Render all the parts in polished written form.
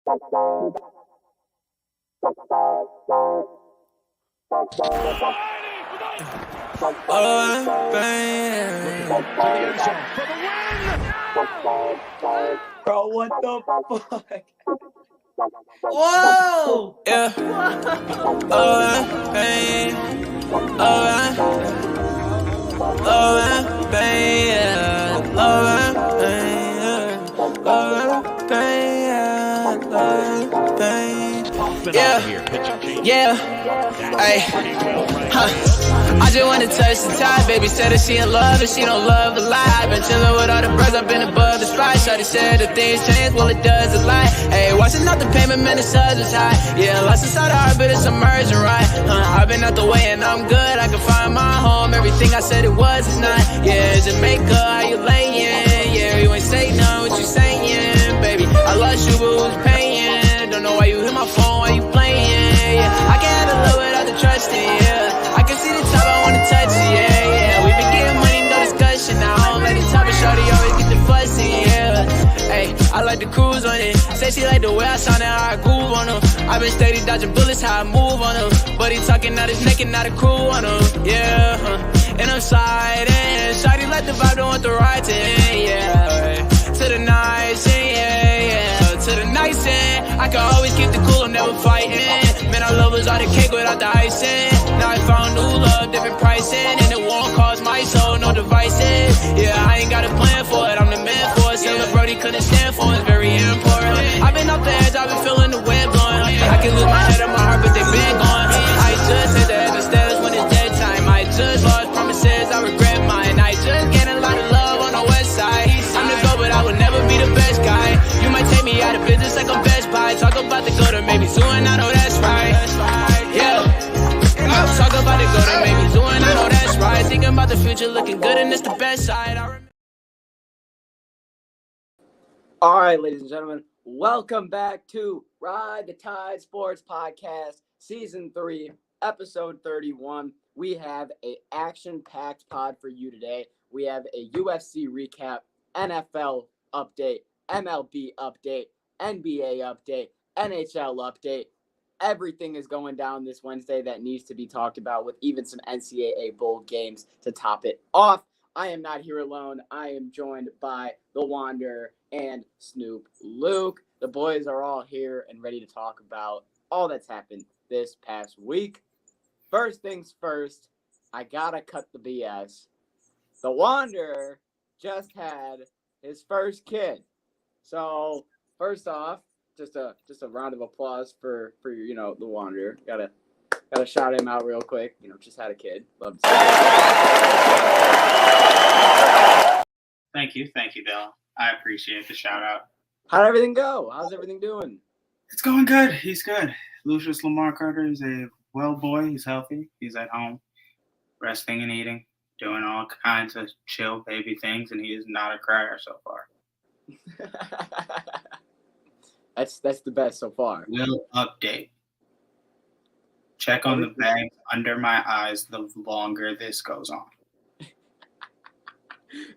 Bro, what the fuck? Whoa! Yeah. Babe. Yeah. Hey. I just wanna touch the top. Baby said that she in love and she don't love a lie. Been chillin' with all the bros, I've been above the spot. Shawty said that things change, well it does a lot. Hey, watching out the payment, man, the suds is high. Yeah, lost inside the heart, but it's emerging right. I've been out the way and I'm good. I can find my home. Everything I said it was is not. Yeah, Jamaica, how you layin'? Yeah, you ain't say no, what you saying, baby? I lost you, but who's paying? Don't know why you hit my phone, why you playing? Yeah, I can't handle love without the trusting. Yeah, I can see the top, I wanna touch it. Yeah, yeah, we been getting money, no discussion. I don't let the top of shorty always get the fussy. Yeah, hey, I like the cruise on it. Say she like the way I sound and how I groove on her. I been steady dodging bullets, how I move on her. But he talking out his neck and not a crew on her. Yeah, and I'm sliding. Shawty like the vibe, don't want the ride to end. Yeah, to the nice end. Yeah, yeah, to the nice end. I can always keep the cool, I'm never fighting. Man, I love was all the cake without the icing. Now I found new love, different pricing. And it won't cost my soul, no devices. Yeah, I ain't got a plan for it, I'm the man for it. Still the Brody couldn't stand for it, it's very important. I've been off the edge, I've been feeling the wind blowing. I can lose my head and my heart, but they been gone. I just hit the head of stairs when it's dead time. I just lost promises, I regret mine. I just get a lot of love on the west side. I'm the GOAT, but I would never be the best guy. You might take me out of business like I'm Best Buy. Talk about the go to maybe soon, I know that's right. Yeah. Talk about the go to maybe soon, I know that's right. Thinking about the future, looking good and it's the best side. All right, ladies and gentlemen, welcome back to Ride the Tide Sports Podcast, Season 3, Episode 31. We have an action-packed pod for you today. We have a UFC recap, NFL update, MLB update, NBA update, NHL update. Everything is going down this Wednesday that needs to be talked about, with even some NCAA bowl games to top it off. I am not here alone. I am joined by The Wanderer and Snoop Luke. The boys are all here and ready to talk about all that's happened this past week. First things first, I gotta cut the BS. The Wanderer just had his first kid. So first off, just a round of applause for The Wanderer. Gotta shout him out real quick. Just had a kid. Love to see it. Thank you, Bill. I appreciate the shout out. How'd everything go? How's everything doing? It's going good. He's good. Lucius Lamar Carter is a well boy. He's healthy. He's at home, resting and eating, doing all kinds of chill baby things, and he is not a crier so far. That's the best so far. Will update. Check on the bags under my eyes the longer this goes on.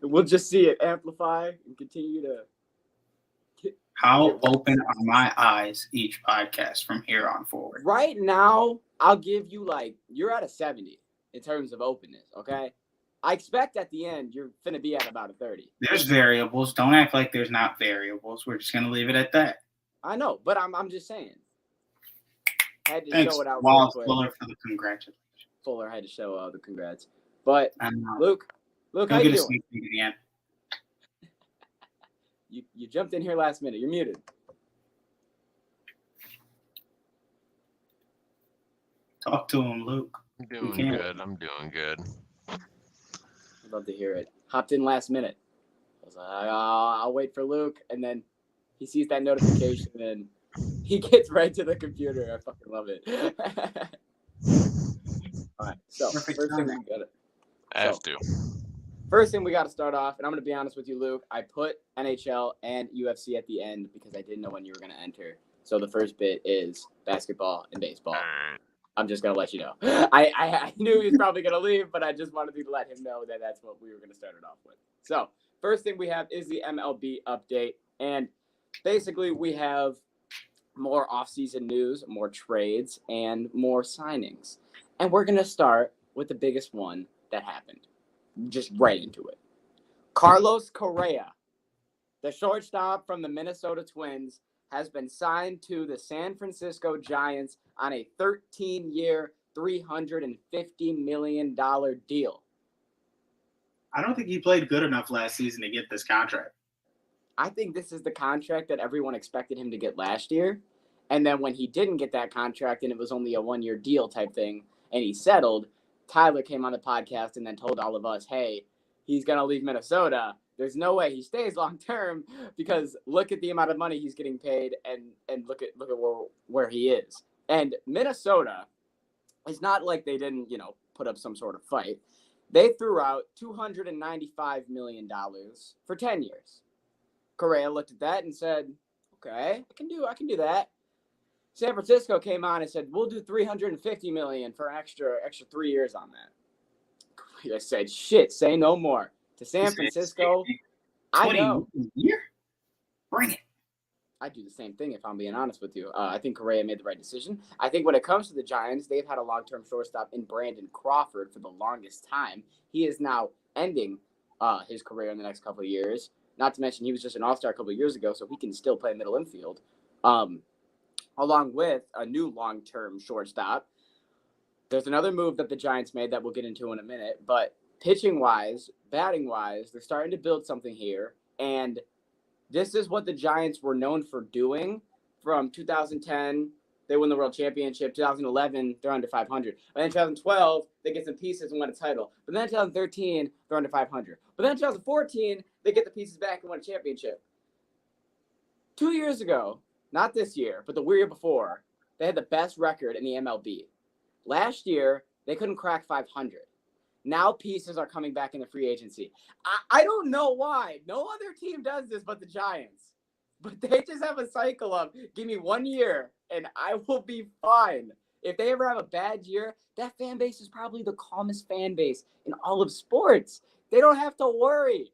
We'll just see it amplify and continue to. How open are my eyes each podcast from here on forward? Right now, I'll give you you're at a 70 in terms of openness, okay? I expect at the end you're finna be at about a 30. There's variables. Don't act like there's not variables. We're just gonna leave it at that. I know, but I'm just saying. Had to Thanks, show it out. Fuller, for the congratulations. Fuller had to show the congrats. But Luke, how you doing? You jumped in here last minute. You're muted. Talk to him, Luke. I'm doing good. I'd love to hear it. Hopped in last minute. I was like, I'll wait for Luke, and then he sees that notification and he gets right to the computer. I fucking love it. All right, so First thing we got to start off, and I'm going to be honest with you, Luke. I put NHL and UFC at the end because I didn't know when you were going to enter. So the first bit is basketball and baseball. I'm just going to let you know. I knew he was probably going to leave, but I just wanted to let him know that that's what we were going to start it off with. So first thing we have is the MLB update. And basically we have more offseason news, more trades, and more signings. And we're going to start with the biggest one that happened. Just right into it. Carlos Correa, the shortstop from the Minnesota Twins, has been signed to the San Francisco Giants on a 13-year, $350 million deal. I don't think he played good enough last season to get this contract. I think this is the contract that everyone expected him to get last year. And then when he didn't get that contract and it was only a one-year deal type thing and he settled, Tyler came on the podcast and then told all of us, hey, he's going to leave Minnesota. There's no way he stays long-term because look at the amount of money he's getting paid and look at where he is. And Minnesota, it's not like they didn't, put up some sort of fight. They threw out $295 million for 10 years. Correa looked at that and said, okay, I can do that. San Francisco came on and said, we'll do $350 million for extra 3 years on that. Correa said, shit, say no more. To San Francisco, I know. Year? Bring it. I'd do the same thing if I'm being honest with you. I think Correa made the right decision. I think when it comes to the Giants, they've had a long-term shortstop in Brandon Crawford for the longest time. He is now ending his career in the next couple of years. Not to mention he was just an all-star a couple of years ago, so he can still play middle infield, along with a new long-term shortstop. There's another move that the Giants made that we'll get into in a minute, but pitching-wise, batting-wise, they're starting to build something here, and this is what the Giants were known for doing from 2010. They win the World Championship. 2011, they're under 500. But then 2012, they get some pieces and win a title. But then 2013, they're under 500. But then 2014, they get the pieces back and win a championship. 2 years ago, not this year, but the year before, they had the best record in the MLB. Last year, they couldn't crack 500. Now pieces are coming back in the free agency. I don't know why. No other team does this but the Giants. But they just have a cycle of, give me 1 year, and I will be fine. If they ever have a bad year, that fan base is probably the calmest fan base in all of sports. They don't have to worry.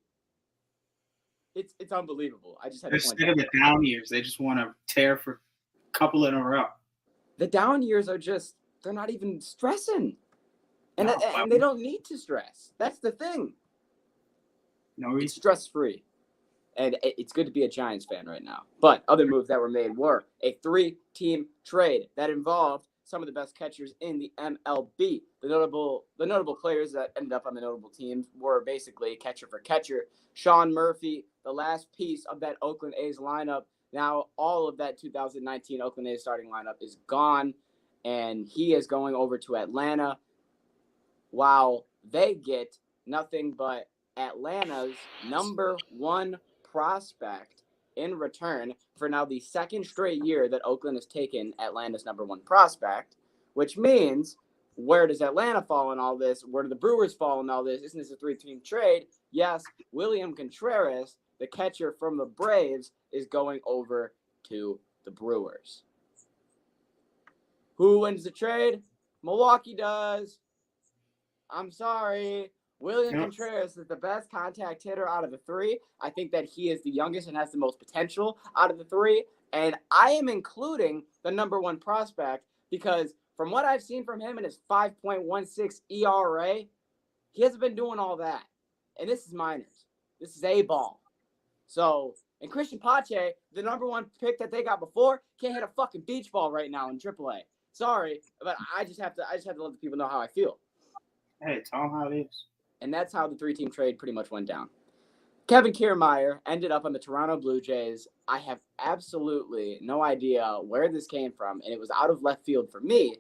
It's unbelievable. I just had to point Instead of the down years, they just want to tear for a couple in a row. The down years are just, they're not even stressing. And they don't need to stress. That's the thing. No reason. It's stress-free. And it's good to be a Giants fan right now. But other moves that were made were a 3-team trade that involved some of the best catchers in the MLB. The notable players that ended up on the notable teams were basically catcher for catcher. Sean Murphy, the last piece of that Oakland A's lineup. Now all of that 2019 Oakland A's starting lineup is gone, and he is going over to Atlanta, while they get nothing but Atlanta's number one prospect in return for now the second straight year that Oakland has taken Atlanta's number one prospect, which means where does Atlanta fall in all this? Where do the Brewers fall in all this? Isn't this a 3-team trade? Yes, William Contreras, the catcher from the Braves, is going over to the Brewers. Who wins the trade? Milwaukee does. I'm sorry. William Contreras is the best contact hitter out of the three. I think that he is the youngest and has the most potential out of the three. And I am including the number one prospect because from what I've seen from him in his 5.16 ERA, he hasn't been doing all that. And this is minors. This is A-ball. So, and Christian Pache, the number one pick that they got before, can't hit a fucking beach ball right now in AAA. Sorry, but I just have to let the people know how I feel. Hey, tell them how it is. And that's how the 3-team trade pretty much went down. Kevin Kiermaier ended up on the Toronto Blue Jays. I have absolutely no idea where this came from, and it was out of left field for me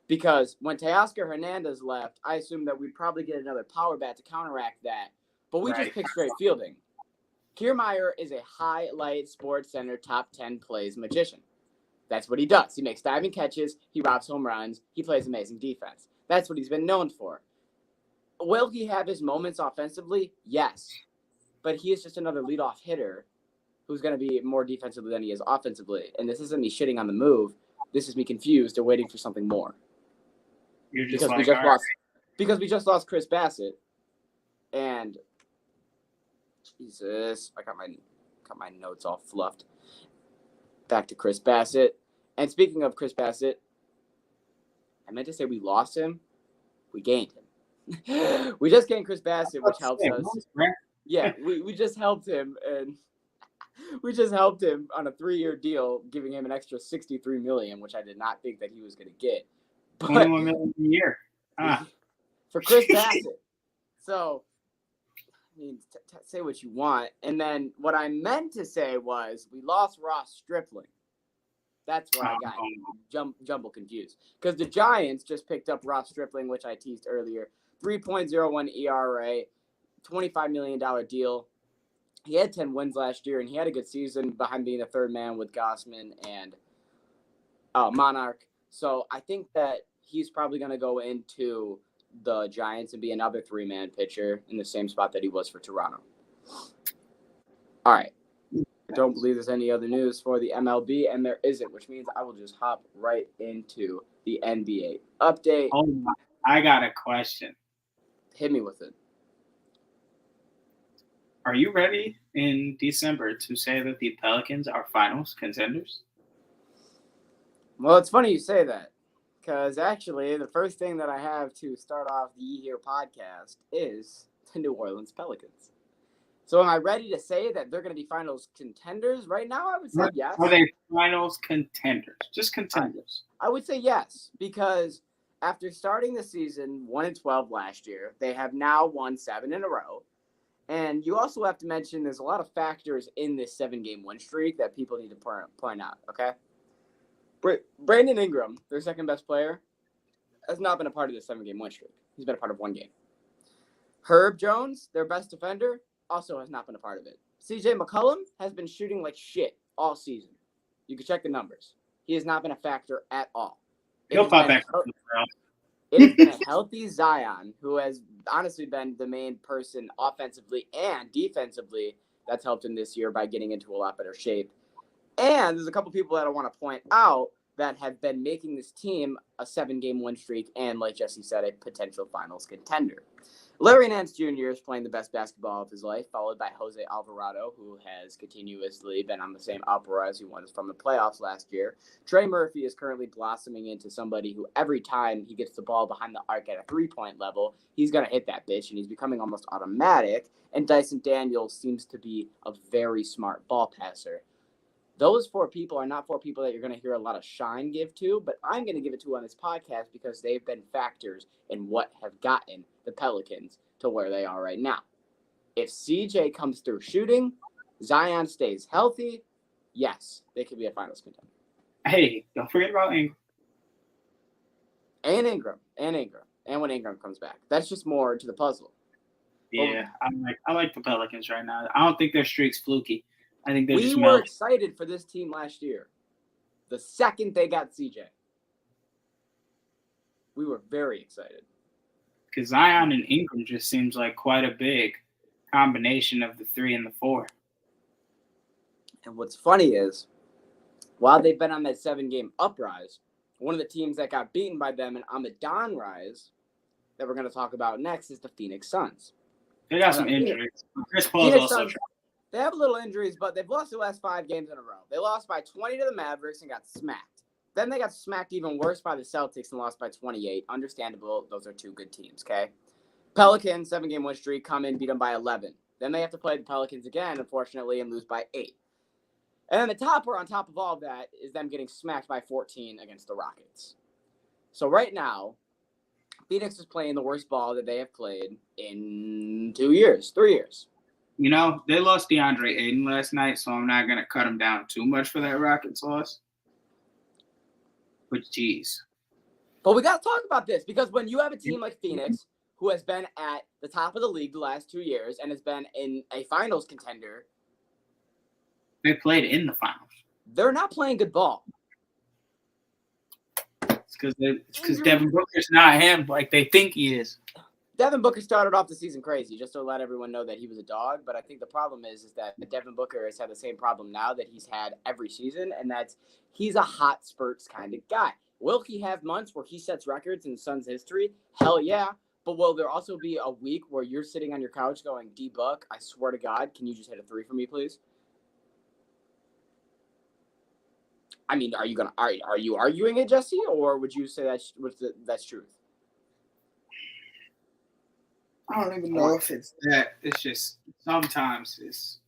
because when Teoscar Hernandez left, I assumed that we'd probably get another power bat to counteract that, but we just picked straight fielding. Kiermaier is a highlight Sports Center top 10 plays magician. That's what he does. He makes diving catches. He robs home runs. He plays amazing defense. That's what he's been known for. Will he have his moments offensively? Yes. But he is just another leadoff hitter who's going to be more defensively than he is offensively. And this isn't me shitting on the move. This is me confused or waiting for something more. You're just because we just lost Chris Bassett. And Jesus, I got my notes all fluffed. Back to Chris Bassett. And speaking of Chris Bassett, I meant to say we lost him. We gained him. We just gained Chris Bassett, which helps us. Yeah, we just helped him, and we just helped him on a 3-year deal, giving him an extra $63 million, which I did not think that he was going to get. But 21 million a year. For Chris Bassett. So, I mean, say what you want. And then what I meant to say was we lost Ross Stripling. That's where I got jumble confused. Because the Giants just picked up Ross Stripling, which I teased earlier. 3.01 ERA, $25 million deal. He had 10 wins last year, and he had a good season behind being the third man with Gossman and Monarch. So I think that he's probably going to go into the Giants and be another 3-man pitcher in the same spot that he was for Toronto. All right. I don't believe there's any other news for the MLB, and there isn't, which means I will just hop right into the NBA update. Oh, I got a question. Hit me with it. Are you ready in December to say that the Pelicans are finals contenders? Well, it's funny you say that, because actually the first thing that I have to start off the Ye Here podcast is the New Orleans Pelicans. So am I ready to say that they're going to be finals contenders? Right now, I would say yes. Are they finals contenders? Just contenders. I would say yes, because after starting the season 1-12 last year, they have now won 7 in a row. And you also have to mention there's a lot of factors in this 7-game win streak that people need to point out, okay? Brandon Ingram, their second best player, has not been a part of this 7-game win streak. He's been a part of 1 game. Herb Jones, their best defender, also has not been a part of it. CJ McCollum has been shooting like shit all season. You can check the numbers. He has not been a factor at all. He'll pop back. It has been a healthy Zion, who has honestly been the main person offensively and defensively that's helped him this year by getting into a lot better shape. And there's a couple people that I want to point out that have been making this team a 7-game win streak and, like Jesse said, a potential finals contender. Larry Nance Jr. is playing the best basketball of his life, followed by Jose Alvarado, who has continuously been on the same uproar as he was from the playoffs last year. Trey Murphy is currently blossoming into somebody who every time he gets the ball behind the arc at a 3-point level, he's going to hit that bitch, and he's becoming almost automatic. And Dyson Daniels seems to be a very smart ball passer. Those 4 people are not 4 people that you're going to hear a lot of shine give to, but I'm going to give it to on this podcast because they've been factors in what have gotten the Pelicans to where they are right now. If CJ comes through shooting, Zion stays healthy, yes, they could be a finals contender. Hey, don't forget about Ingram. And when Ingram comes back. That's just more to the puzzle. Yeah, I like the Pelicans right now. I don't think their streak's fluky. I think they we were excited for this team last year. The second they got CJ, we were very excited. Because Zion and Ingram just seems like quite a big combination of the 3 and the 4. And what's funny is, while they've been on that 7-game uprise, one of the teams that got beaten by them and on the downrise that we're going to talk about next is the Phoenix Suns. They got some injuries. Chris Paul's also trying. They have little injuries, but they've lost the last 5 games in a row. They lost by 20 to the Mavericks and got smacked. Then they got smacked even worse by the Celtics and lost by 28. Understandable. Those are 2 good teams, okay? Pelicans, 7-game win streak, come in, beat them by 11. Then they have to play the Pelicans again, unfortunately, and lose by 8. And then the topper on top of all of that is them getting smacked by 14 against the Rockets. So right now, Phoenix is playing the worst ball that they have played in 3 years. You know, they lost DeAndre Ayton last night, so I'm not going to cut them down too much for that Rockets loss. But, geez. But we got to talk about this because when you have a team like Phoenix who has been at the top of the league the last 2 years and has been in a finals contender. They played in the finals. They're not playing good ball. It's because Devin Booker's not him like they think he is. Devin Booker started off the season crazy, just to let everyone know that he was a dog. But I think the problem is that Devin Booker has had the same problem now that he's had every season, and that's he's a hot spurts kind of guy. Will he have months where he sets records in Suns history? Hell yeah. But will there also be a week where you're sitting on your couch going, D-Buck, I swear to God, can you just hit a 3 for me, please? I mean, are you arguing it, Jesse, or would you say that's truth? I don't even know if it's that. It's just sometimes it's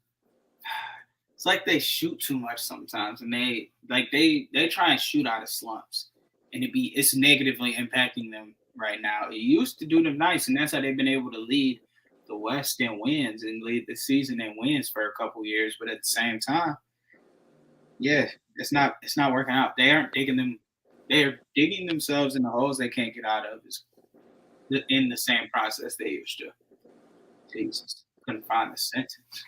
like they shoot too much sometimes, and they try and shoot out of slumps, and it's negatively impacting them right now. It used to do them nice, and that's how they've been able to lead the West in wins and lead the season in wins for a couple years. But at the same time, yeah, it's not working out. They are digging themselves in the holes they can't get out of in the same process they used to. Jesus, couldn't find the sentence.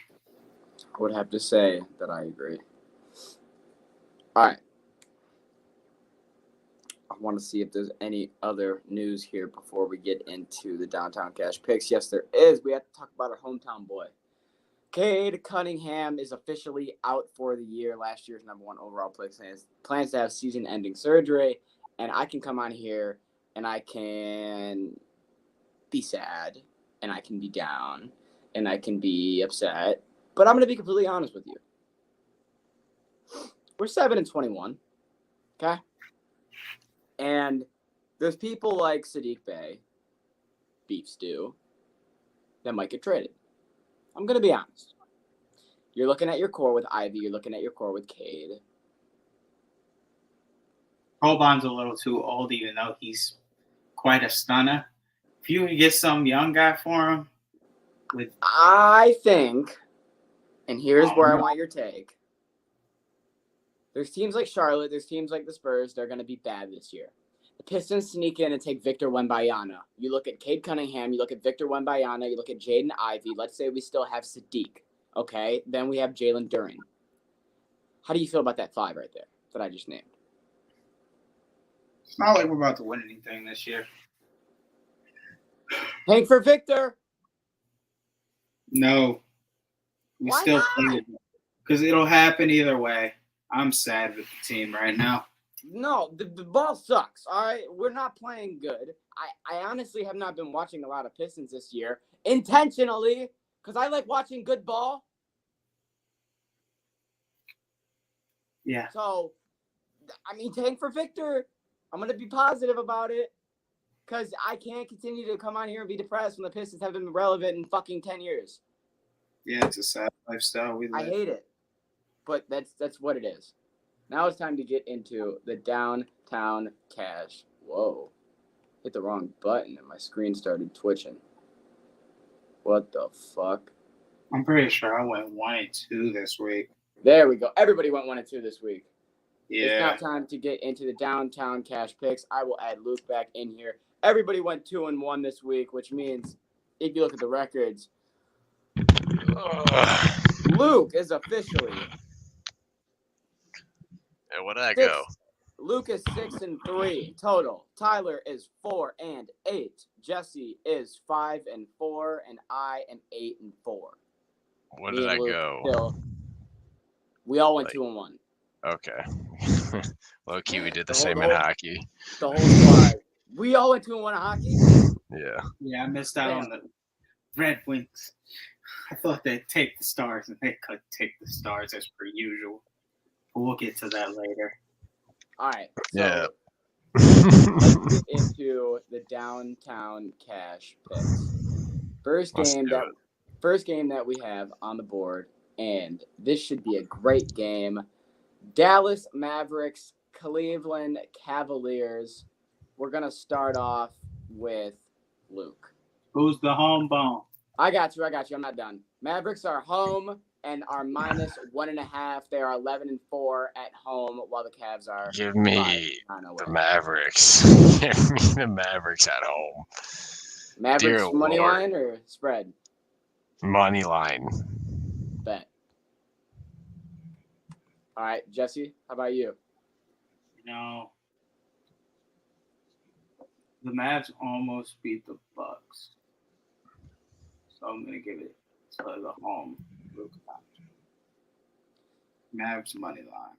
I would have to say that I agree. All right. I want to see if there's any other news here before we get into the Downtown Cash picks. Yes, there is. We have to talk about our hometown boy. Cade Cunningham is officially out for the year. Last year's number 1 overall pick plans to have season-ending surgery, and I can come on here and I can be sad, and I can be down, and I can be upset, but I'm going to be completely honest with you. We're 7-21, okay? And there's people like Sadiq Bey, Beef Stew, that might get traded. I'm going to be honest. You're looking at your core with Ivy. You're looking at your core with Cade. Holbon's a little too old, even though he's quite a stunner. If you could get some young guy for him, I think, and here's where I want your take. There's teams like Charlotte. There's teams like the Spurs. They're going to be bad this year. The Pistons sneak in and take Victor Wembanyama. You look at Cade Cunningham. You look at Victor Wembanyama. You look at Jaden Ivey. Let's say we still have Sadiq. Okay? Then we have Jalen Duren. How do you feel about that 5 right there that I just named? It's not like we're about to win anything this year. Hank for Victor. No. We Why still not? play it because it'll happen either way. I'm sad with the team right now. No, the ball sucks, all right? We're not playing good. I honestly have not been watching a lot of Pistons this year intentionally because I like watching good ball. Yeah. So, I mean, tank for Victor. I'm going to be positive about it because I can't continue to come on here and be depressed when the Pistons haven't been relevant in fucking 10 years. Yeah, it's a sad lifestyle we live. I hate it, but that's what it is. Now it's time to get into the Downtown Cash. Whoa. Hit the wrong button and my screen started twitching. What the fuck? I'm pretty sure I went 1-2 this week. There we go. Everybody went 1-2 this week. Yeah. It's now time to get into the Downtown Cash picks. I will add Luke back in here. Everybody went 2-1 this week, which means if you look at the records, Luke is officially. And where did I go? Luke is 6-3 total. Tyler is 4-8. Jesse is 5-4, and I am 8-4. Where did I go? We all went 2-1. Okay. Low key, we did the same in hockey. The whole squad. We all went 2-1 in hockey. Yeah. Yeah, I missed out on the Red Wings. I thought they'd take the Stars, and they could take the Stars as per usual. But we'll get to that later. All right. So Yeah. let's get into the Downtown Cash picks. First game that we have on the board, and this should be a great game. Dallas Mavericks, Cleveland Cavaliers. We're gonna start off with Luke. Who's the home bone? I got you. I'm not done. Mavericks are home and are -1.5. They are 11-4 at home, while the Cavs are. Give me the Mavericks. Give me the Mavericks at home. Mavericks Dear money Lord. line or spread? Money line. Bet. All right, Jesse, how about you? No. The Mavs almost beat the Bucks. So I'm going to give it to the home. Mavs money line.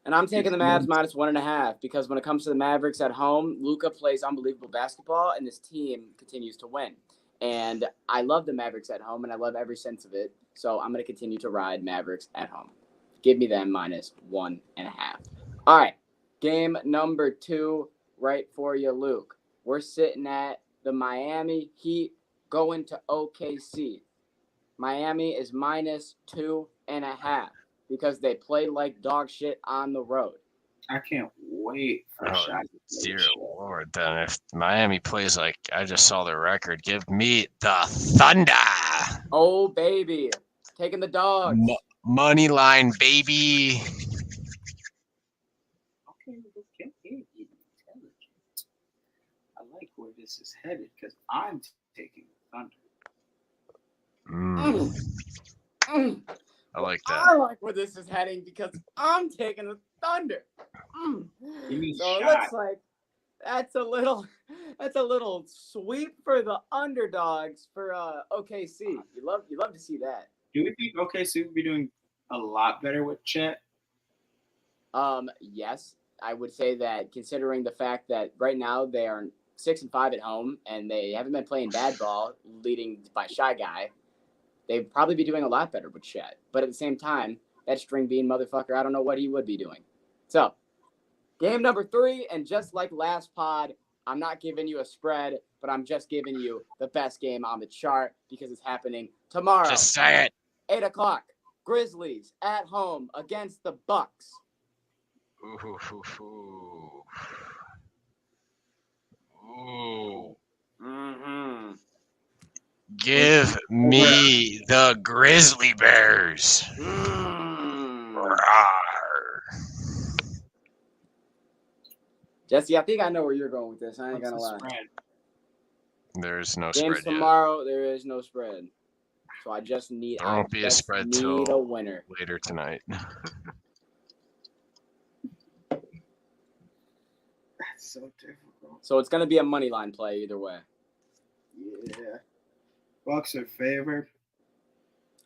And I'm taking the Mavs -1.5 because when it comes to the Mavericks at home, Luka plays unbelievable basketball and this team continues to win. And I love the Mavericks at home and I love every sense of it. So I'm going to continue to ride Mavericks at home. Give me them -1.5. All right. Game number 2 right for you, Luke. We're sitting at the Miami Heat going to OKC. Miami is -2.5 because they play like dog shit on the road. I can't wait for a shot. Dear Lord, then if Miami plays like I just saw their record, give me the Thunder. Oh, baby. Taking the dogs. Money line, baby. Okay, I like where this is headed because I'm taking the Thunder. I like that. I like where this is heading because I'm taking the Thunder. Give me So it looks like that's a little sweep for the underdogs for OKC. You love to see that. Do we think OKC would be doing a lot better with Chet? Yes, I would say that considering the fact that right now they are 6-5 at home and they haven't been playing bad ball, leading by Shy Guy, they'd probably be doing a lot better with Chet. But at the same time, that string bean motherfucker, I don't know what he would be doing. So, game number 3, and just like last pod, I'm not giving you a spread, but I'm just giving you the best game on the chart because it's happening tomorrow. Just say it. 8 o'clock. Grizzlies at home against the Bucks. Ooh. Mm-hmm. Give me the Grizzly Bears. Jesse, I think I know where you're going with this. I ain't gonna lie. There's no Games spread tomorrow, there is no spread. So I just need. There won't be a spread till a winner later tonight. That's so difficult. So it's gonna be a money line play either way. Yeah. Bucks are favored.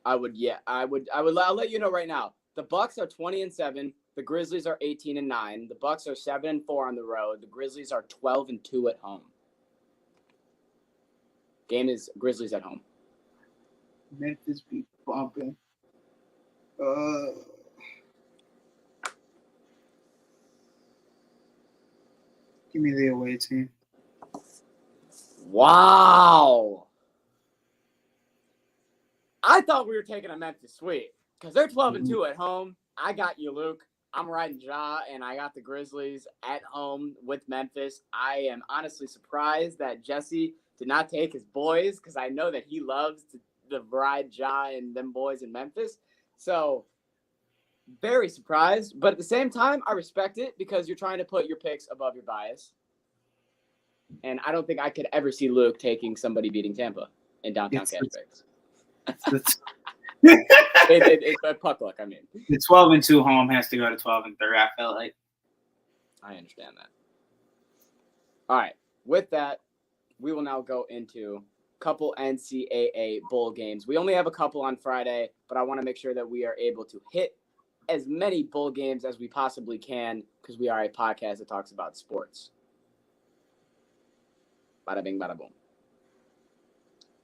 I'll let you know right now. The Bucks are 20-7. The Grizzlies are 18-9. The Bucks are 7-4 on the road. The Grizzlies are 12-2 at home. Game is Grizzlies at home. Memphis be bumping. Give me the away team. Wow. I thought we were taking a Memphis sweep because they're 12-2 at home. I got you, Luke. I'm riding Ja, and I got the Grizzlies at home with Memphis. I am honestly surprised that Jesse did not take his boys because I know that he loves to ride Ja and them boys in Memphis. So, very surprised. But at the same time, I respect it because you're trying to put your picks above your bias. And I don't think I could ever see Luke taking somebody beating Tampa in downtown cash picks. It's puck luck, I mean. The 12-2 home has to go to 12-3, I felt like. I understand that. All right. With that, we will now go into a couple NCAA bowl games. We only have a couple on Friday, but I want to make sure that we are able to hit as many bowl games as we possibly can because we are a podcast that talks about sports. Bada bing, bada boom.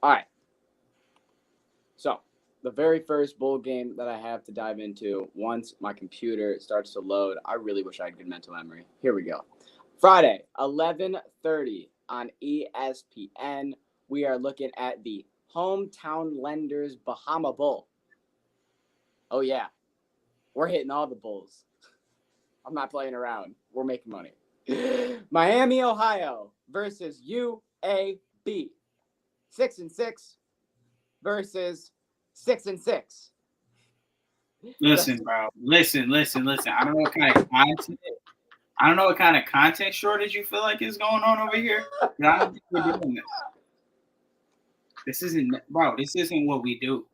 All right. So, the very first bowl game that I have to dive into, once my computer starts to load, I really wish I had good mental memory. Here we go. Friday, 11:30 on ESPN. We are looking at the Hometown Lenders Bahama Bowl. Oh, yeah. We're hitting all the bowls. I'm not playing around. We're making money. Miami, Ohio versus UAB. 6-6 versus 6-6. Listen, bro. Listen. I don't know what kind of content shortage you feel like is going on over here, but I don't think we're doing this. This isn't what we do.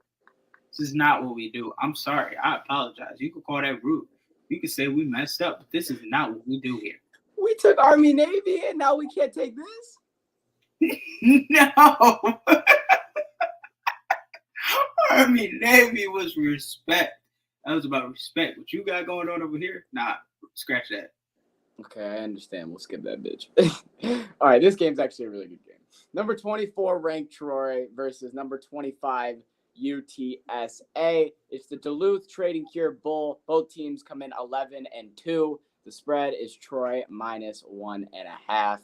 This is not what we do. I'm sorry. I apologize. You could call that rude. You could say we messed up, but this is not what we do here. We took Army Navy and now we can't take this? No. Army Navy was respect. That was about respect. What you got going on over here? Nah, scratch that. Okay, I understand. We'll skip that bitch. All right, this game's actually a really good game. Number 24 ranked Troy versus number 25 UTSA. It's the Duluth Trading Cure Bowl. Both teams come in 11-2. The spread is Troy -1.5.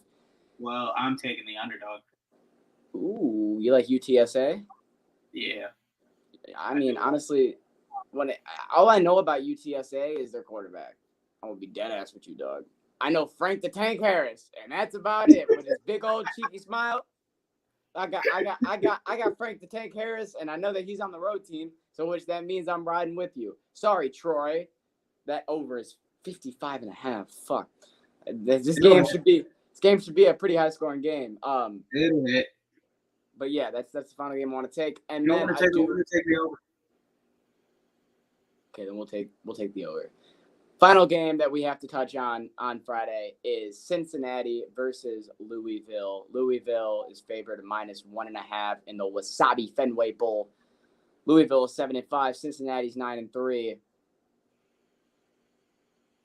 Well, I'm taking the underdog. Ooh, you like UTSA? Yeah. I mean, honestly, all I know about UTSA is their quarterback. I'm gonna be dead ass with you, dog. I know Frank the Tank Harris, and that's about it. With his big old cheeky smile, I got Frank the Tank Harris, and I know that he's on the road team, so which that means I'm riding with you. Sorry, Troy, that over is 55.5. Fuck, this game should be a pretty high scoring game. It'll hit. But yeah, that's the final game I want to take, and You then want to take the over? Okay, then we'll take the over. Final game that we have to touch on Friday is Cincinnati versus Louisville. Louisville is favored -1.5 in the Wasabi Fenway Bowl. Louisville is 7-5. Cincinnati's 9-3.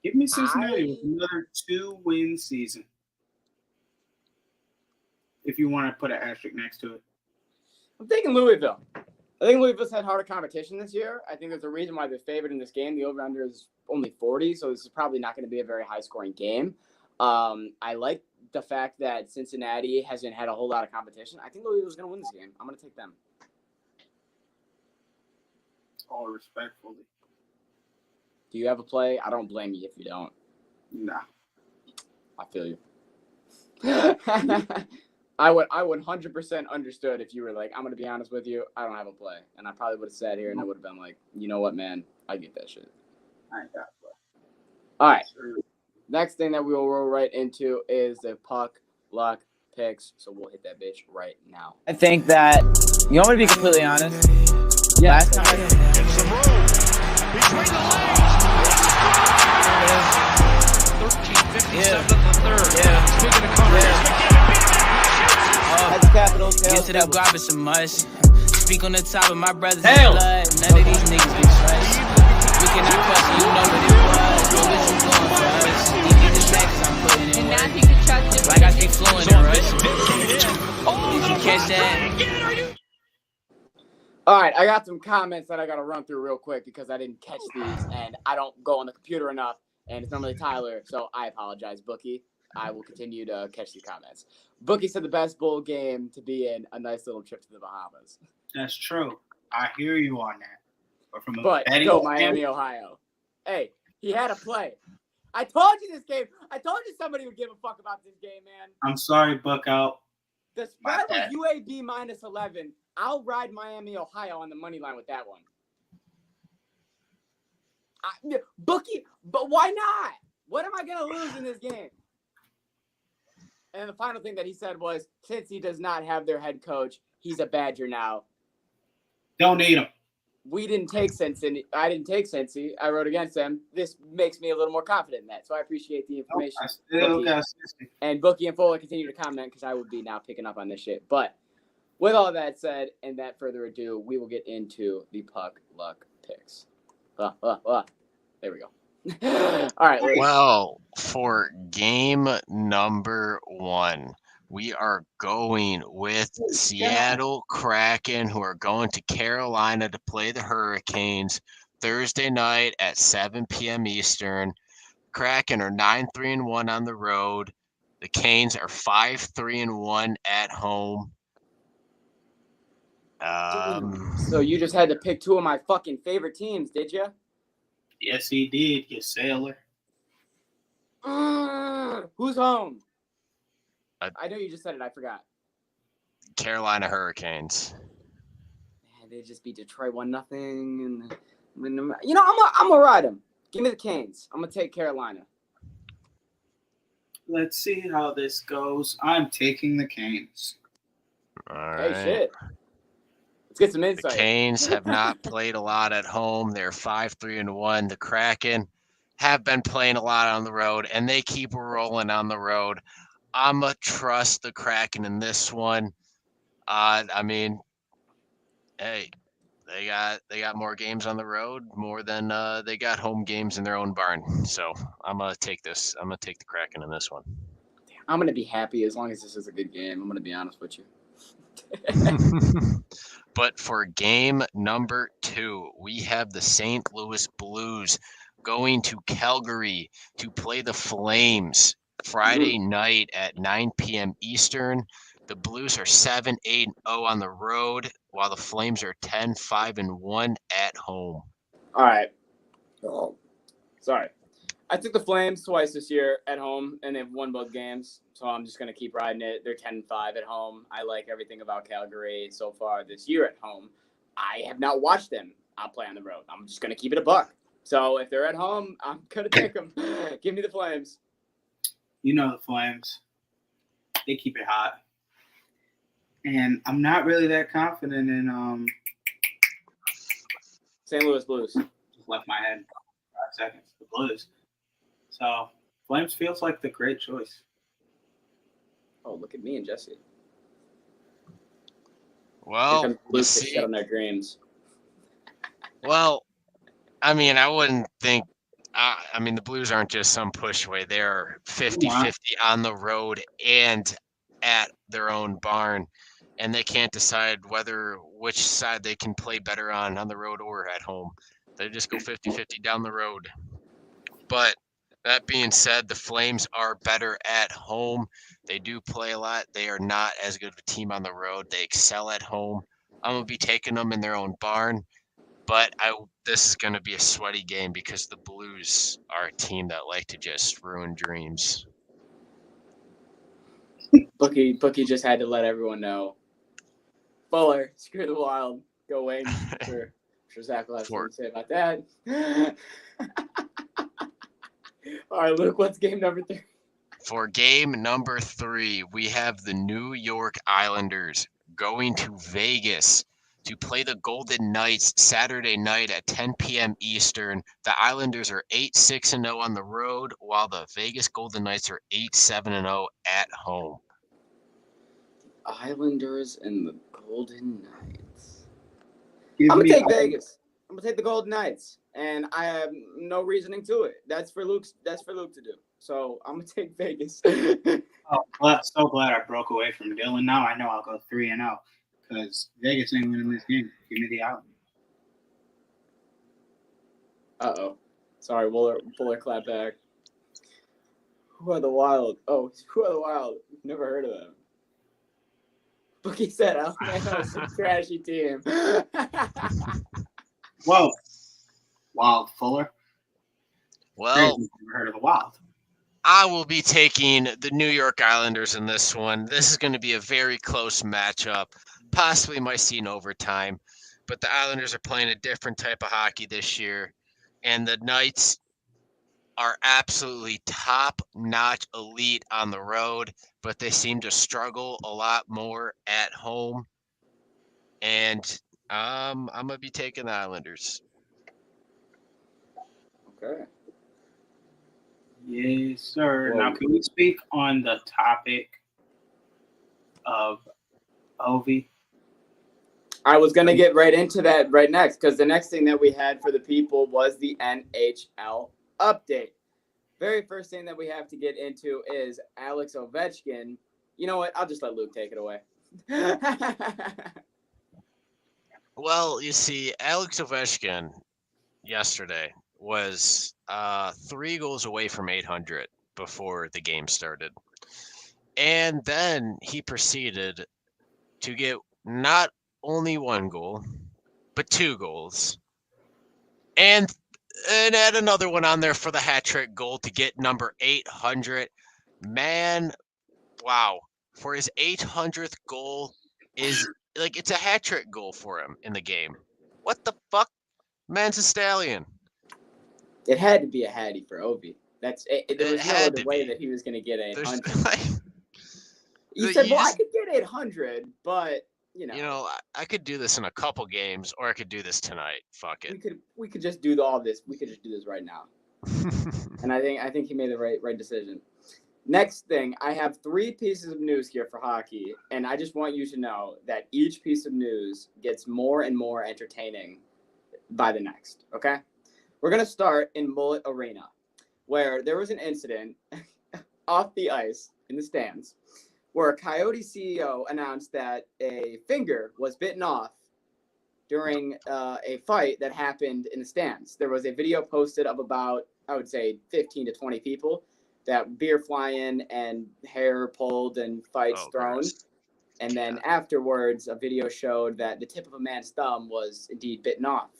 Give me Cincinnati with another 2-win season. If you want to put an asterisk next to it. I'm thinking Louisville. I think Louisville's had harder competition this year. I think there's a reason why they're favored in this game. The over-under is only 40, so this is probably not going to be a very high-scoring game. I like the fact that Cincinnati hasn't had a whole lot of competition. I think Louisville's going to win this game. I'm going to take them. All respectfully. Do you have a play? I don't blame you if you don't. Nah. I feel you. I would 100% understood if you were like, I'm going to be honest with you, I don't have a play. And I probably would have sat here and I would have been like, you know what, man? I get that shit. I ain't got a play. All right. Next thing that we will roll right into is the puck luck picks. So we'll hit that bitch right now. I think that, you want me to be completely honest? Yeah. Last time It's some room between the legs. 13:57 in the third. Yeah. Speaking of Connor, That's capital. Get to the garbage so much. Speak on the top of my brother's blood. None of these niggas be trust. We cannot question, you know what it was. Know what you doing for us. These niggas back 'cause I'm putting in work. Now you can trust it. Like I speak fluent in Russian. Did you catch that? All right, I got some comments that I got to run through real quick because I didn't catch these and I don't go on the computer enough. And it's normally Tyler, so I apologize, Bookie. I will continue to catch these comments. Bookie said the best bowl game to be in, a nice little trip to the Bahamas. That's true. I hear you on that. But go Miami, Ohio. Hey, he had a play. I told you this game. I told you somebody would give a fuck about this game, man. I'm sorry, Buck out. The spread was UAB -11. I'll ride Miami, Ohio on the money line with that one. Bookie, but why not? What am I going to lose in this game? And the final thing that he said was, since he does not have their head coach, he's a Badger now. Don't need him. We didn't take Cincy. I didn't take Cincy. I wrote against them. This makes me a little more confident in that. So I appreciate the information. I still got Cincy. And Bookie and Fuller continue to comment because I would be now picking up on this shit. But with all that said, and that further ado, we will get into the puck luck picks. There we go. All right. Well, for game number 1, we are going with Seattle Kraken, who are going to Carolina to play the Hurricanes Thursday night at 7 p.m. Eastern. Kraken are 9-3-1 on the road. The Canes are 5-3-1 at home. So you just had to pick two of my fucking favorite teams, did you? Yes, he did, you sailor. Who's home? I know you just said it. I forgot. Carolina Hurricanes. Man, they just beat Detroit 1-0. And you know, I'm gonna ride them. Give me the Canes. I'm gonna take Carolina. Let's see how this goes. I'm taking the Canes. All right. Hey, shit. Let's get some insight. The Canes have not played a lot at home. They're 5-3-1. The Kraken have been playing a lot on the road, and they keep rolling on the road. I'm going to trust the Kraken in this one. I mean, hey, they got more games on the road, more than they got home games in their own barn. So I'm going to take this. I'm going to take the Kraken in this one. I'm going to be happy as long as this is a good game. I'm going to be honest with you. But for game number 2, we have the St. Louis Blues going to Calgary to play the Flames Friday night at 9 p.m. Eastern. The Blues are 7-8-0 on the road, while the Flames are 10-5-1 at home. All right. Oh, sorry. I took the Flames twice this year at home, and they've won both games, so I'm just going to keep riding it. They're 10-5 at home. I like everything about Calgary so far this year at home. I have not watched them play on the road. I'm just going to keep it a buck. So if they're at home, I'm going to take them. Give me the Flames. You know the Flames. They keep it hot. And I'm not really that confident in St. Louis Blues. just left my head 5 seconds. The Blues. So Flames feels like the great choice. Oh, look at me and Jesse. Well, you Blues to see, shut on their dreams. well, I mean, I wouldn't think. I mean, the Blues aren't just some push away. They're 50-50 on the road and at their own barn, and they can't decide which side they can play better on the road or at home. They just go 50-50 down the road. But that being said, the Flames are better at home. They do play a lot. They are not as good of a team on the road. They excel at home. I'm going to be taking them in their own barn. But this is going to be a sweaty game because the Blues are a team that like to just ruin dreams. Bookie just had to let everyone know. Fuller, screw the Wild. Go away. I'm sure Zach will have something to say about that. All right, Luke, what's game number 3? For game number 3, we have the New York Islanders going to Vegas to play the Golden Knights Saturday night at 10 p.m. Eastern. The Islanders are 8-6-0 on the road, while the Vegas Golden Knights are 8-7-0 at home. Islanders and the Golden Knights. I'm going to take Vegas. I'm going to take the Golden Knights. And I have no reasoning to it. That's for Luke to do. So I'm going to take Vegas. So glad I broke away from Dylan. Now I know I'll go 3-0 because Vegas ain't winning this game. Give me the Islanders. Uh-oh. Sorry, Fuller clap back. Who are the Wild? Oh, who are the Wild? Never heard of them. Bookie said Alabama's a trashy team. Whoa. Wild Fuller. Well, never heard of the Wild. I will be taking the New York Islanders in this one. This is going to be a very close matchup. Possibly might see an overtime, but the Islanders are playing a different type of hockey this year, and the Knights are absolutely top-notch elite on the road, but they seem to struggle a lot more at home. And I'm going to be taking the Islanders. Okay. Yes, sir. Whoa. Now, can we speak on the topic of Ovi? I was going to get right into that right next because the next thing that we had for the people was the NHL update. Very first thing that we have to get into is Alex Ovechkin. You know what? I'll just let Luke take it away. Well, you see, Alex Ovechkin yesterday was 3 goals away from 800 before the game started. And then he proceeded to get not only 1 goal, but 2 goals. And add another one on there for the hat trick goal to get number 800. Man, wow. For his 800th goal is like it's a hat trick goal for him in the game. What the fuck? Man's a stallion. It had to be a hattie for Ovi. There was no other way that he was going to get 800. You said, I could get 800, but you know, I could do this in a couple games, or I could do this tonight. Fuck it. We could just do all this. We could just do this right now. And I think he made the right decision. Next thing, I have 3 pieces of news here for hockey, and I just want you to know that each piece of news gets more and more entertaining by the next. Okay, we're gonna start in Mullet Arena, where there was an incident off the ice in the stands where a Coyote CEO announced that a finger was bitten off during a fight that happened in the stands. There was a video posted of about, I would say, 15 to 20 people, that beer flying and hair pulled and fights thrown. Gross. And then afterwards, a video showed that the tip of a man's thumb was indeed bitten off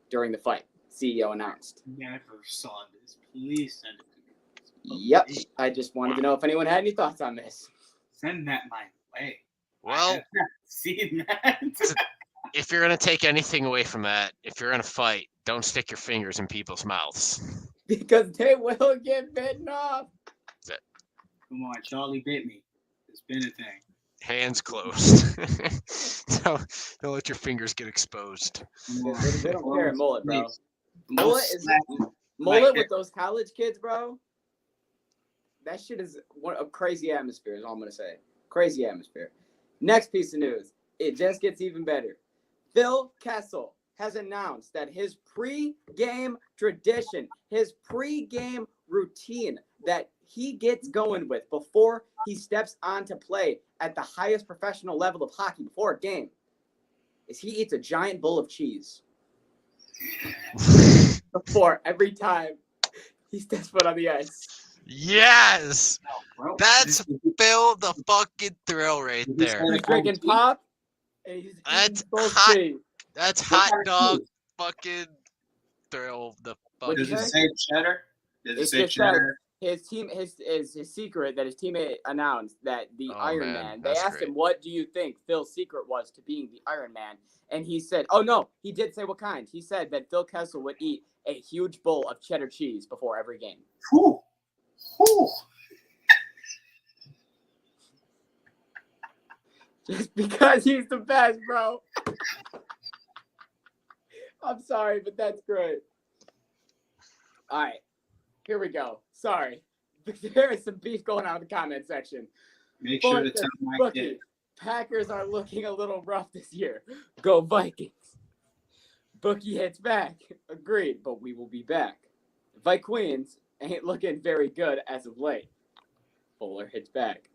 during the fight. CEO announced. Never saw this. Please send it to me. Yep. I just wanted to know if anyone had any thoughts on this. Send that my way. Well, See that? if you're gonna take anything away from that, if you're in a fight, don't stick your fingers in people's mouths. Because they will get bitten off. Come on, Charlie bit me. It's been a thing. Hands closed. Don't let your fingers get exposed. They don't care. Mullet, bro. Please. Mullet with those college kids, bro. That shit is a crazy atmosphere, is all I'm going to say. Crazy atmosphere. Next piece of news. It just gets even better. Phil Kessel has announced that his pre-game tradition, his pre-game routine that he gets going with before he steps on to play at the highest professional level of hockey before a game is he eats a giant bowl of cheese before every time he steps foot on the ice. Yes, Bro, that's Phil the fucking thrill right there. He's drinking pop and he's That's eating both hot. cheese. That's What hot kind of dog cheese? fucking thrill. The What'd you Does fucking it say cheddar? Does it It's say just cheddar? His secret that his teammate announced that the Oh, Iron man, Man. They that's asked great. him, "What do you think Phil's secret was to being the Iron Man?" And he said, "Oh no, he did say what kind." He said that Phil Kessel would eat a huge bowl of cheddar cheese before every game. Whew. Whew. Just because he's the best, bro. I'm sorry, but that's great. All right, here we go. Sorry. There is some beef going on in the comment section. Make sure to Boy, tell my Rookie, kid. Packers are looking a little rough this year. Go Vikings. Bookie hits back. Agreed, but we will be back. Vikings ain't looking very good as of late. Fuller hits back.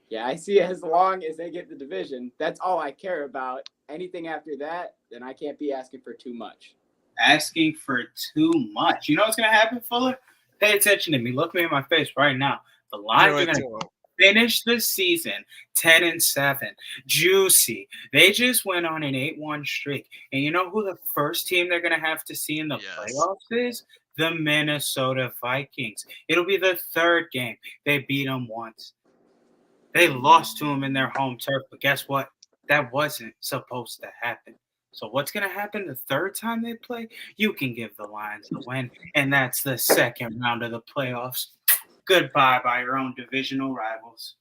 Yeah, I see as long as they get the division, that's all I care about. Anything after that, then I can't be asking for too much. Asking for too much. You know what's going to happen, Fuller? Pay attention to me. Look me in my face right now. The Lions are going to finish the season 10-7. Juicy. They just went on an 8-1 streak. And you know who the first team they're going to have to see in the playoffs is? The Minnesota Vikings. It'll be the third game. They beat them once. They lost to them in their home turf. But guess what? That wasn't supposed to happen. So what's going to happen the third time they play? You can give the Lions the win. And that's the second round of the playoffs. Goodbye by your own divisional rivals.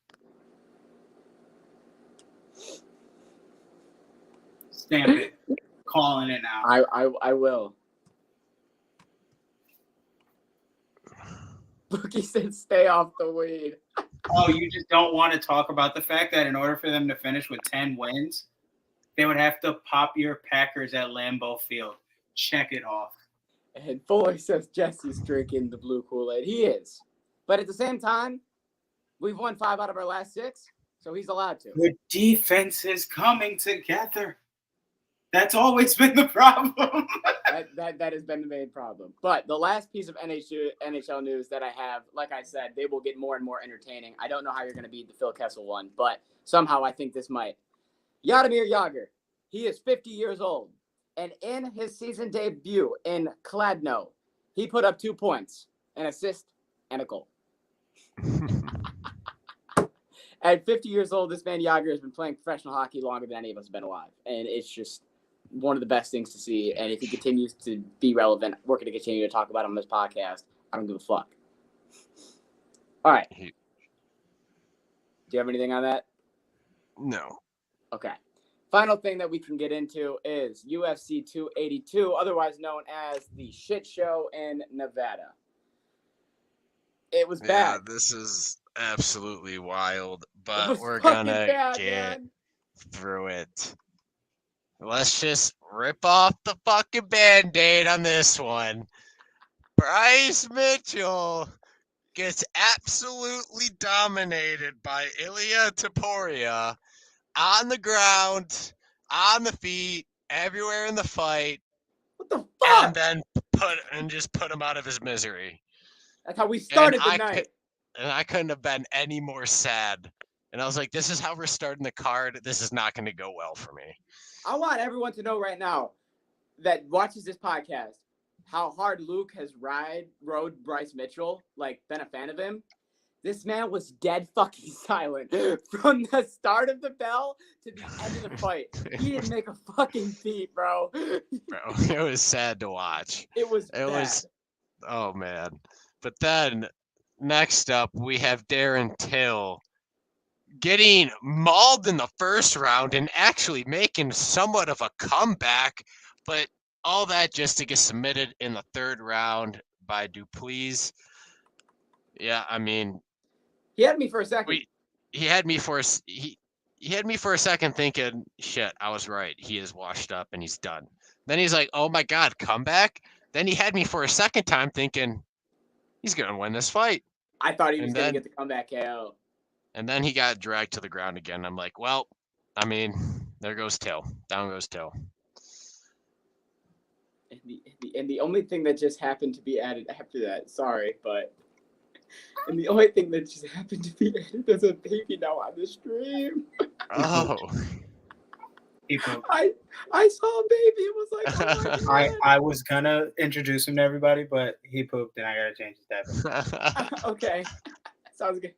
Stamp it. Calling it now. I will. Bookie said stay off the weed. Oh, you just don't want to talk about the fact that in order for them to finish with 10 wins, they would have to pop your Packers at Lambeau Field. Check it off. And Fuller says Jesse's drinking the blue Kool-Aid. He is. But at the same time, we've won 5 out of our last 6, so he's allowed to. The defense is coming together. That's always been the problem. that has been the main problem. But the last piece of NHL news that I have, like I said, they will get more and more entertaining. I don't know how you're going to beat the Phil Kessel one, but somehow I think this might. Jaromir Jagr, he is 50 years old. And in his season debut in Kladno, he put up 2 points, an assist, and a goal. At 50 years old, this man Jagr has been playing professional hockey longer than any of us have been alive. And it's just one of the best things to see. And if he continues to be relevant, we're going to continue to talk about him on this podcast. I don't give a fuck. All right. Do you have anything on that? No. Okay. Final thing that we can get into is UFC 282, otherwise known as the shit show in Nevada. It was bad. Yeah, this is absolutely wild, but was we're fucking gonna bad, get man. through it. Let's just rip off the fucking Band-Aid on this one. Bryce Mitchell gets absolutely dominated by Ilya Taporia on the ground, on the feet, everywhere in the fight, What the and fuck? then just put him out of his misery. That's how we And started the night. I couldn't have been any more sad. And I was like, this is how we're starting the card. This is not going to go well for me. I want everyone to know right now that watches this podcast how hard Luke has rode Bryce Mitchell, like been a fan of him. This man was dead fucking silent from the start of the bell to the end of the fight. He didn't make a fucking beat, bro. Bro, it was sad to watch. It was It bad. was, oh man. But then next up, we have Darren Till getting mauled in the first round and actually making somewhat of a comeback, but all that just to get submitted in the third round by Duplessis. Yeah, I mean, He had me for a second. he had me for a second thinking, shit, I was right. He is washed up and he's done. Then he's like, oh my god, comeback. Then he had me for a second time thinking he's gonna win this fight. I thought he was And going to then- get the comeback KO. And then he got dragged to the ground again. I'm like, well, I mean, there goes Till. Down goes Till. And the only thing that just happened to be added after that, sorry, but and the only thing that just happened to be added, there's a baby now on the stream. Oh. He pooped. I saw a baby. It was like, oh my God. I was gonna introduce him to everybody, but he pooped and I gotta change his diaper. Okay, sounds good.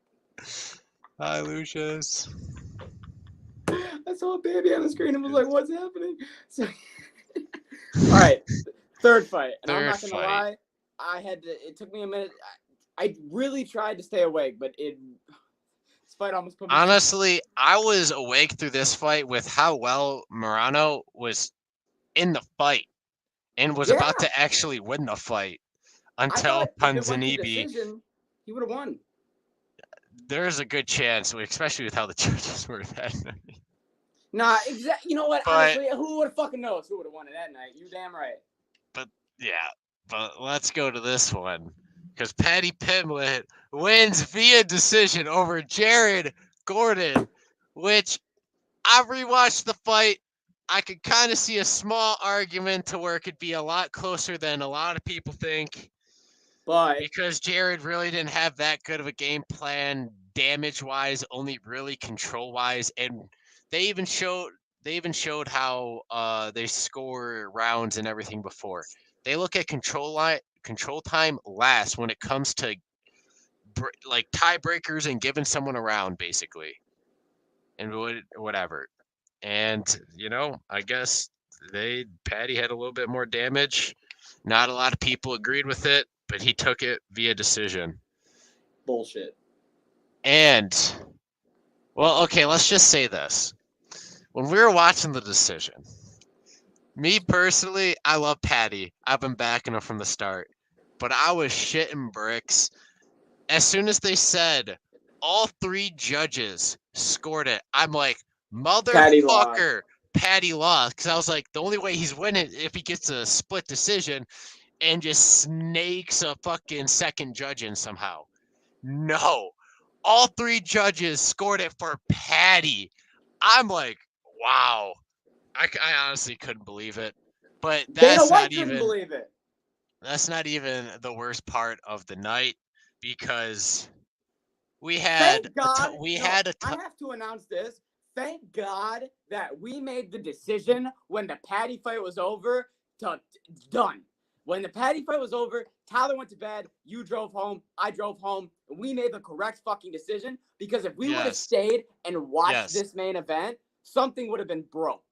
Hi, Lucius. I saw a baby on the screen and was like, what's happening? So, all right, third fight. And I'm not Third gonna fight. lie, it took me a minute. I really tried to stay awake, but this fight almost put me. Honestly, I was awake through this fight with how well Morano was in the fight and was about to actually win the fight until Ponzinibbio. He would have won. There's a good chance, especially with how the judges were that night. Nah, exactly. You know what? But- Honestly, who would have fucking knows who would have won it that night? You damn right. Yeah, but let's go to this one. Because Patty Pimblett wins via decision over Jared Gordon, which I rewatched the fight. I could kind of see a small argument to where it could be a lot closer than a lot of people think. But Because Jared really didn't have that good of a game plan, damage-wise, only really control-wise, and they even showed how they score rounds and everything before. They look at control time last when it comes to like tiebreakers and giving someone a round, basically, and whatever. And I guess Patty had a little bit more damage. Not a lot of people agreed with it, but he took it via decision. bullshit. And, well, okay, let's just say this. When we were watching the decision, me personally, I love Patty. I've been backing him from the start. But I was shitting bricks. As soon as they said all three judges scored it, I'm like, motherfucker, Patty lost. Because I was like, the only way he's winning if he gets a split decision and just snakes a fucking second judge in somehow. No. All three judges scored it for Patty. I'm like, wow. I honestly couldn't believe it. But Dana White couldn't believe it. That's not even the worst part of the night because we had Thank God. I I have to announce this. Thank God that we made the decision when the Patty fight was over. Done. When the Patty fight was over, Tyler went to bed. You drove home. I drove home. And we made the correct fucking decision because if we would have stayed and watched this main event, something would have been broke.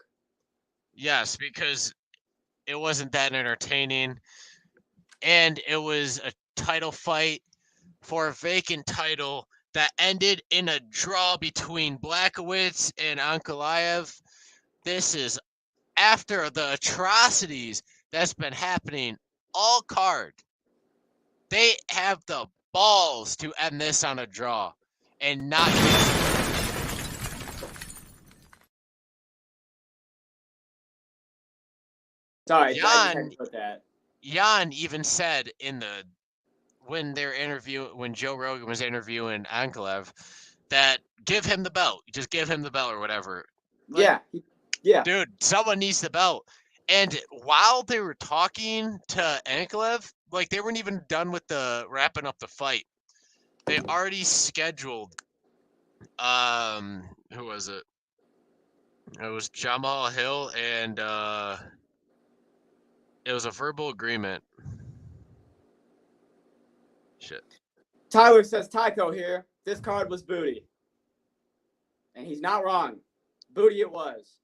Yes, because it wasn't that entertaining. And it was a title fight for a vacant title that ended in a draw between Blachowicz and Ankalaev. This is after the atrocities that's been happening all card. They have the balls to end this on a draw and not Sorry, I just had to put that. Jan even said in when Joe Rogan was interviewing Ankalev, that give him the belt. Just give him the belt or whatever. Like, Yeah. dude, someone needs the belt. And while they were talking to Ankalev, like they weren't even done with the wrapping up the fight. They already scheduled who was it? It was Jamal Hill and it was a verbal agreement. Shit. Tyler says Tycho here. This card was booty. And he's not wrong. Booty it was.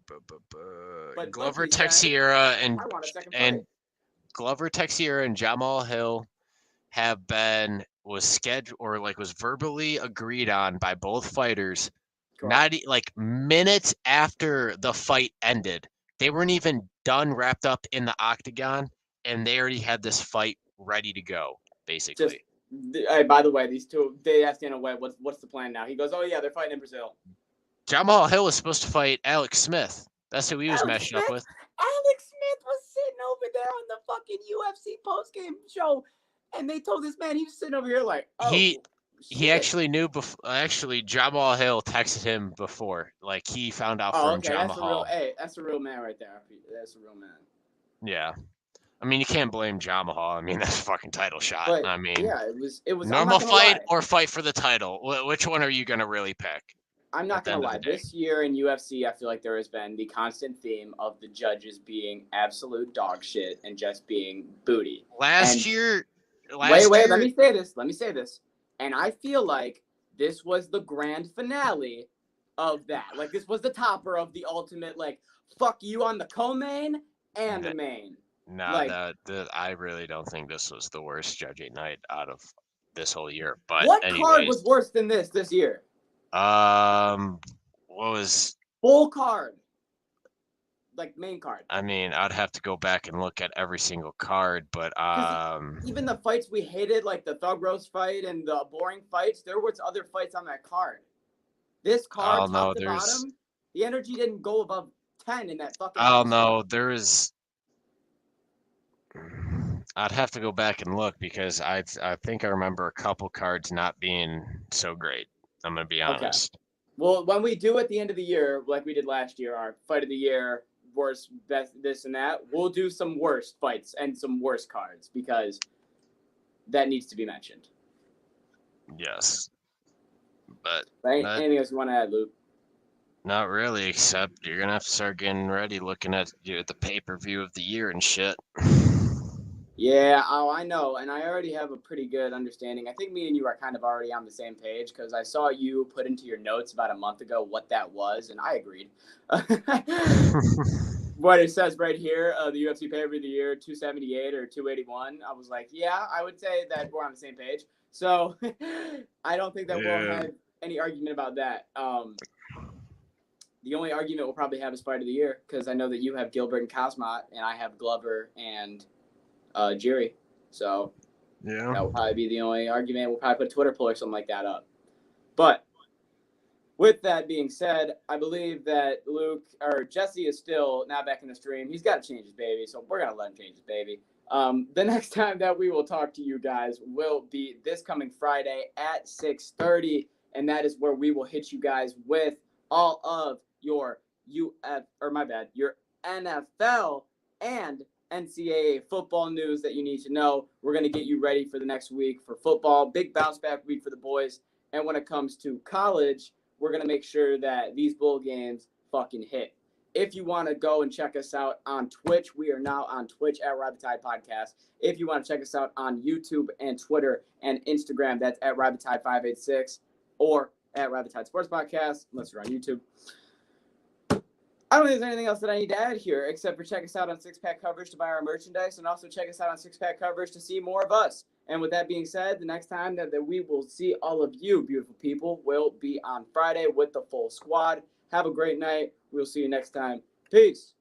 But Glover Bookie said, Teixeira I want a second and fight. Glover Teixeira and Jamal Hill was verbally agreed on by both fighters. Correct. Not like minutes after the fight ended. They weren't even done wrapped up in the octagon, and they already had this fight ready to go, basically. Hey, by the way, these two, they asked Dana White, what's the plan now? He goes, oh, yeah, they're fighting in Brazil. Jamal Hill was supposed to fight Alex Smith. That's who he was matched up with. Alex Smith was sitting over there on the fucking UFC postgame show, and they told this man he was sitting over here like, oh, he actually knew before. Actually, Jamal Hill texted him before. Like he found out from Jamal. That's a real man right there. That's a real man. Yeah. I mean, you can't blame Jamal. I mean, that's a fucking title shot. But, I mean, yeah, it was normal fight or fight for the title. Which one are you gonna really pick? I'm not gonna lie. This year in UFC, I feel like there has been the constant theme of the judges being absolute dog shit and just being booty. Last year. Wait. Let me say this. And I feel like this was the grand finale of that. Like this was the topper of the ultimate. Like fuck you on the co-main and the main. No, I really don't think this was the worst judging night out of this whole year. But what card was worse than this year? What was full card? Like main card. I mean, I'd have to go back and look at every single card, but even the fights we hated, like the Thug Roast fight and the boring fights, there was other fights on that card. This card, top to bottom, the energy didn't go above 10 in that fucking. Oh no, there is. I'd have to go back and look because I think I remember a couple cards not being so great. I'm gonna be honest. Okay. Well, when we do at the end of the year, like we did last year, our fight of the year, worst, best, this and that, we'll do some worst fights and some worst cards because that needs to be mentioned. Yes. But anything else you want to add, Luke? Not really, except you're gonna have to start getting ready, looking at the pay-per-view of the year and shit. Yeah, I know, and I already have a pretty good understanding. I think me and you are kind of already on the same page because I saw you put into your notes about a month ago what that was, and I agreed. What it says right here, the UFC pay-per-view of the year, 278 or 281. I was like, yeah, I would say that we're on the same page. So I don't think that we'll have any argument about that. The only argument we'll probably have is fight of the year because I know that you have Gilbert and Kazmat, and I have Glover and Jerry. So yeah, that will probably be the only argument. We'll probably put a Twitter poll or something like that up. But with that being said, I believe that Jesse is still not back in the stream. He's got to change his baby, so we're going to let him change his baby. The next time that we will talk to you guys will be this coming Friday at 6:30, and that is where we will hit you guys with all of your your NFL and NCAA football news that you need to know. We're going to get you ready for the next week for football. Big bounce back week for the boys. And when it comes to college, we're going to make sure that these bowl games fucking hit. If you want to go and check us out on Twitch, we are now on Twitch at Ride the Tide Podcast. If you want to check us out on YouTube and Twitter and Instagram, that's at Ride the Tide 586 or at Ride the Tide Sports Podcast, unless you're on YouTube. I don't think there's anything else that I need to add here, except for check us out on Six Pack Coverage to buy our merchandise, and also check us out on Six Pack Coverage to see more of us. And with that being said, the next time that we will see all of you, beautiful people, will be on Friday with the full squad. Have a great night. We'll see you next time. Peace.